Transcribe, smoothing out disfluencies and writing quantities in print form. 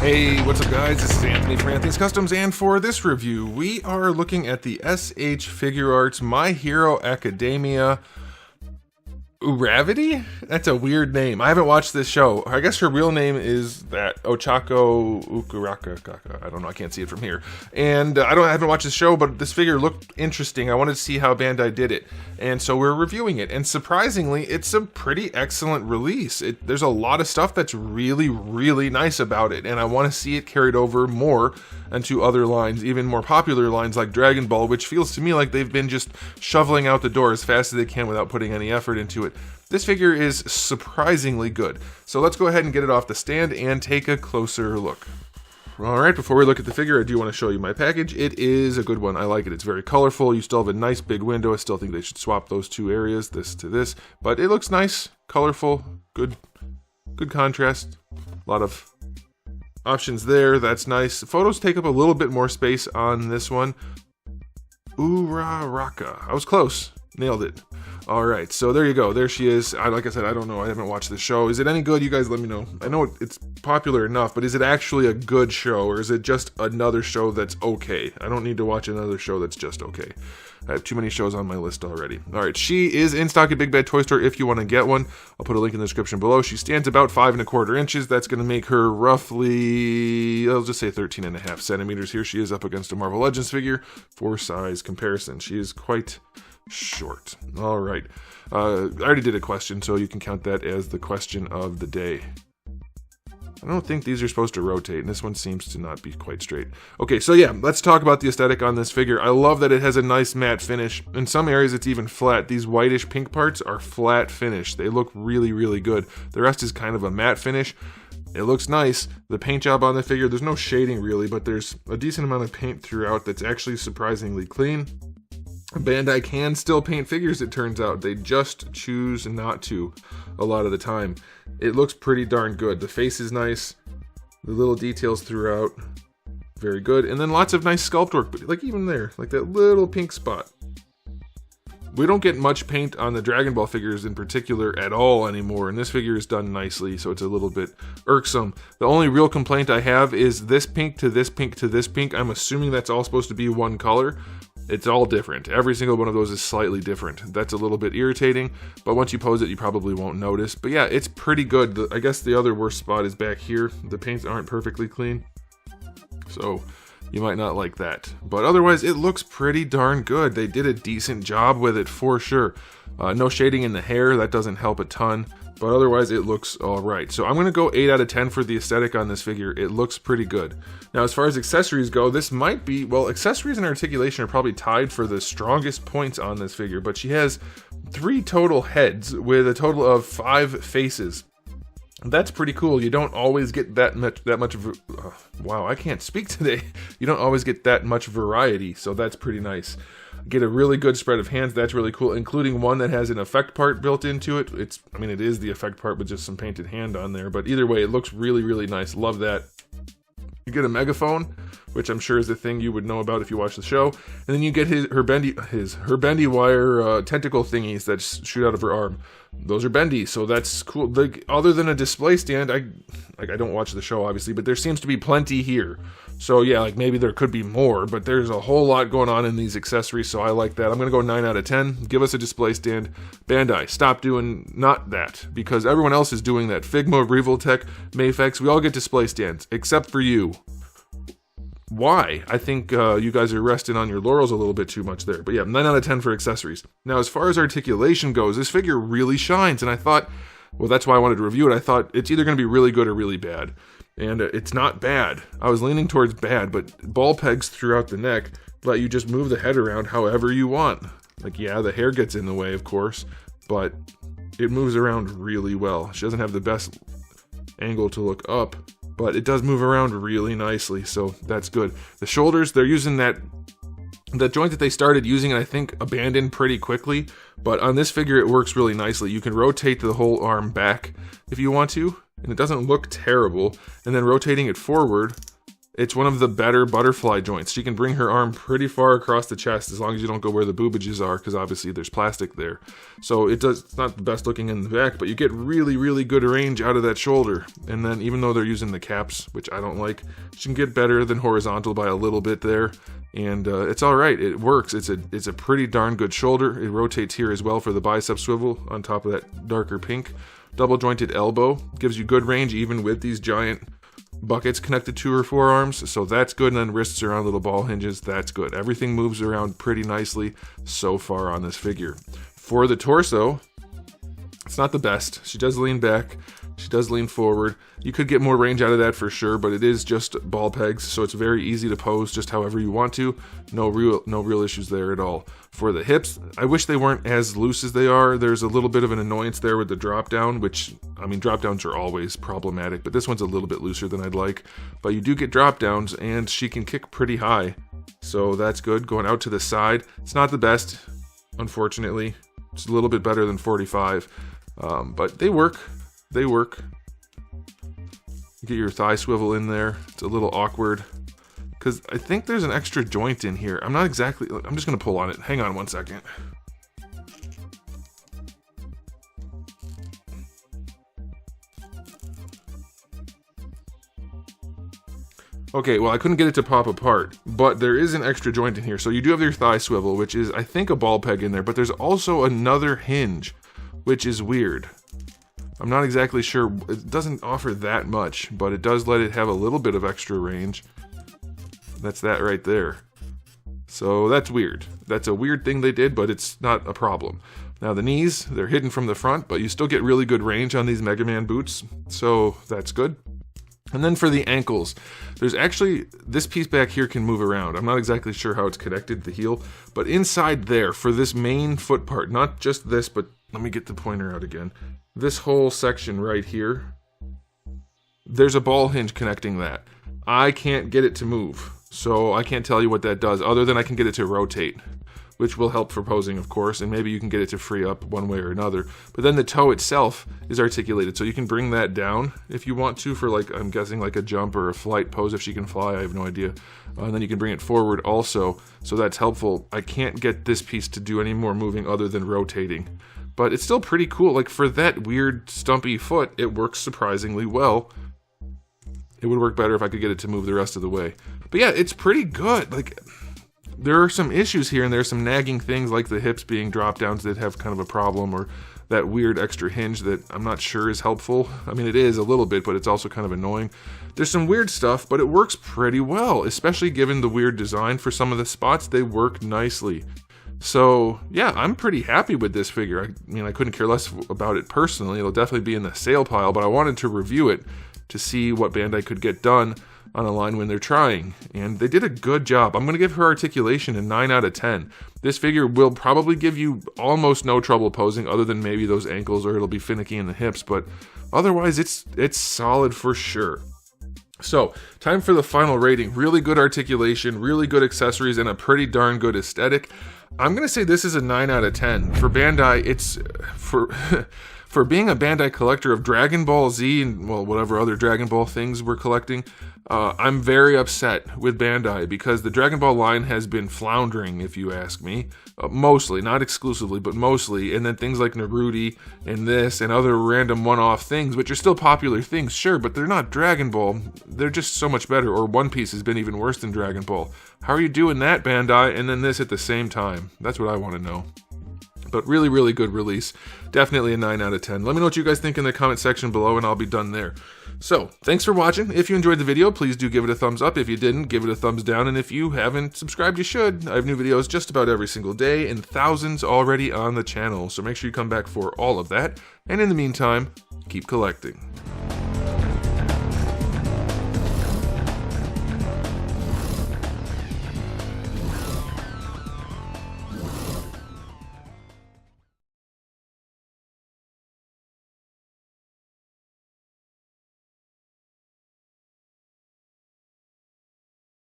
Hey, what's up guys? This is Anthony from Anthony's Customs, and for this review, we are looking at the SH Figuarts My Hero Academia URAVITY? That's a weird name. I haven't watched this show. I guess her real name is that Ochaco, Uraraka. I don't know, I can't see it from here. And I haven't watched the show, but this figure looked interesting. I wanted to see how Bandai did it. And so we're reviewing it. And surprisingly, it's a pretty excellent release. There's a lot of stuff that's really, really nice about it. And I want to see it carried over more into other lines, even more popular lines like Dragon Ball, which feels to me like they've been just shoveling out the door as fast as they can without putting any effort into it. This figure is surprisingly good. So let's go ahead and get it off the stand and take a closer look. Alright, before we look at the figure, I do want to show you my package. It is a good one. I like it. It's very colorful. You still have a nice big window. I still think they should swap those two areas, this to this. But it looks nice, colorful, good contrast. A lot of options there. That's nice. Photos take up a little bit more space on this one. Uraraka. I was close. Nailed it. Alright, so there you go. There she is. Like I said, I don't know. I haven't watched the show. Is it any good? You guys let me know. I know it's popular enough, but is it actually a good show, or is it just another show that's okay? I don't need to watch another show that's just okay. I have too many shows on my list already. Alright, she is in stock at Big Bad Toy Store if you want to get one. I'll put a link in the description below. She stands about 5 1/4 inches. That's going to make her roughly, I'll just say 13.5 centimeters. Here she is up against a Marvel Legends figure for size comparison. She is quite short. All right. I already did a question, so you can count that as the question of the day. I don't think these are supposed to rotate, and this one seems to not be quite straight. Okay, so yeah, let's talk about the aesthetic on this figure. I love that it has a nice matte finish. In some areas, it's even flat. These whitish pink parts are flat finish. They look really, really good. The rest is kind of a matte finish. It looks nice. The paint job on the figure, there's no shading really, but there's a decent amount of paint throughout that's actually surprisingly clean. Bandai can still paint figures, it turns out. They just choose not to a lot of the time. It looks pretty darn good. The face is nice. The little details throughout, very good. And then lots of nice sculpt work, but like even there, like that little pink spot. We don't get much paint on the Dragon Ball figures in particular at all anymore, and this figure is done nicely, so it's a little bit irksome. The only real complaint I have is this pink to this pink to this pink. I'm assuming that's all supposed to be one color. It's all different. Every single one of those is slightly different. That's a little bit irritating, but once you pose it, you probably won't notice. But yeah, it's pretty good. I guess the other worst spot is back here. The paints aren't perfectly clean, so you might not like that. But otherwise, it looks pretty darn good. They did a decent job with it for sure. No shading in the hair. That doesn't help a ton. But otherwise, it looks alright. So I'm going to go 8 out of 10 for the aesthetic on this figure. It looks pretty good. Now, as far as accessories go, this might be, well, accessories and articulation are probably tied for the strongest points on this figure. But she has 3 total heads with a total of 5 faces. That's pretty cool. You don't always get that much wow, I can't speak today. You don't always get that much variety, so that's pretty nice. Get a really good spread of hands. That's really cool, including one that has an effect part built into it. It is the effect part with just some painted hand on there, but either way, it looks really, really nice. Love that. You get a megaphone, which I'm sure is the thing you would know about if you watch the show, and then you get her bendy wire tentacle thingies that shoot out of her arm. Those are bendy, so that's cool. Other than a display stand, I don't watch the show obviously, but there seems to be plenty here. So yeah, like maybe there could be more, but there's a whole lot going on in these accessories, so I like that. I'm gonna go 9 out of 10. Give us a display stand. Bandai, stop doing not that, because everyone else is doing that. Figma, Revoltech, Mafex, we all get display stands, except for you. Why? I think you guys are resting on your laurels a little bit too much there. But yeah, 9 out of 10 for accessories. Now, as far as articulation goes, this figure really shines, and I thought, well, that's why I wanted to review it. I thought it's either going to be really good or really bad. And it's not bad. I was leaning towards bad, but ball pegs throughout the neck let you just move the head around however you want. Like, yeah, the hair gets in the way, of course, but it moves around really well. She doesn't have the best angle to look up, but it does move around really nicely, so that's good. The shoulders, they're using that joint that they started using and I think abandoned pretty quickly, but on this figure it works really nicely. You can rotate the whole arm back if you want to, and it doesn't look terrible, and then rotating it forward, It's one of the better butterfly joints. She can bring her arm pretty far across the chest as long as you don't go where the boobages are, because obviously there's plastic there. So it's not the best looking in the back, but you get really, really good range out of that shoulder. And then even though they're using the caps, which I don't like, she can get better than horizontal by a little bit there. And it's all right. It works. It's a pretty darn good shoulder. It rotates here as well for the bicep swivel on top of that darker pink. Double jointed elbow gives you good range even with these giant buckets connected to her forearms, so that's good. And then wrists are on little ball hinges. That's good. Everything moves around pretty nicely so far on this figure. For the torso, it's not the best. She does lean back. She does lean forward. You could get more range out of that for sure, but it is just ball pegs, so it's very easy to pose just however you want to. No real issues there at all. For the hips, I wish they weren't as loose as they are. There's a little bit of an annoyance there with the drop down, which, I mean, drop downs are always problematic, but this one's a little bit looser than I'd like. But you do get drop downs, and she can kick pretty high, so that's good. Going out to the side, it's not the best, unfortunately. It's a little bit better than 45, but they work. They work. Get your thigh swivel in there. It's a little awkward because I think there's an extra joint in here. I'm just going to pull on it. Hang on one second. Okay, well, I couldn't get it to pop apart, but there is an extra joint in here. So you do have your thigh swivel, which is, I think, a ball peg in there, but there's also another hinge, which is weird. I'm not exactly sure. It doesn't offer that much, but it does let it have a little bit of extra range. That's that right there. So that's weird. That's a weird thing they did, but it's not a problem. Now the knees, they're hidden from the front, but you still get really good range on these Mega Man boots, so that's good. And then for the ankles, there's actually, this piece back here can move around. I'm not exactly sure how it's connected to the heel, but inside there, for this main foot part, not just this, but let me get the pointer out again. This whole section right here, there's a ball hinge connecting that. I can't get it to move, so I can't tell you what that does, other than I can get it to rotate, which will help for posing, of course, and maybe you can get it to free up one way or another. But then the toe itself is articulated, so you can bring that down if you want to for, like, I'm guessing like a jump or a flight pose if she can fly, I have no idea. And then you can bring it forward also, so that's helpful. I can't get this piece to do any more moving other than rotating. But it's still pretty cool. Like, for that weird stumpy foot, it works surprisingly well. It would work better if I could get it to move the rest of the way. But yeah, it's pretty good. Like, there are some issues here, and there's some nagging things like the hips being drop downs that have kind of a problem, or that weird extra hinge that I'm not sure is helpful. I mean, it is a little bit, but it's also kind of annoying. There's some weird stuff, but it works pretty well, especially given the weird design for some of the spots. They work nicely. So, yeah, I'm pretty happy with this figure. I mean, I couldn't care less about it personally. It'll definitely be in the sale pile, but I wanted to review it to see what Bandai could get done on a line when they're trying. And they did a good job. I'm going to give her articulation a 9 out of 10. This figure will probably give you almost no trouble posing, other than maybe those ankles, or it'll be finicky in the hips. But otherwise, it's solid for sure. So, time for the final rating. Really good articulation, really good accessories, and a pretty darn good aesthetic. I'm going to say this is a 9 out of 10. For Bandai, it's, for being a Bandai collector of Dragon Ball Z and, well, whatever other Dragon Ball things we're collecting, I'm very upset with Bandai because the Dragon Ball line has been floundering, if you ask me. Mostly, not exclusively, but mostly. And then things like Naruto and this and other random one-off things, which are still popular things, sure, but they're not Dragon Ball. They're just so much better. Or One Piece has been even worse than Dragon Ball. How are you doing that, Bandai, and then this at the same time? That's what I want to know. But really, really good release. Definitely a 9 out of 10. Let me know what you guys think in the comment section below, and I'll be done there. So, thanks for watching. If you enjoyed the video, please do give it a thumbs up. If you didn't, give it a thumbs down. And if you haven't subscribed, you should. I have new videos just about every single day, and thousands already on the channel. So make sure you come back for all of that. And in the meantime, keep collecting.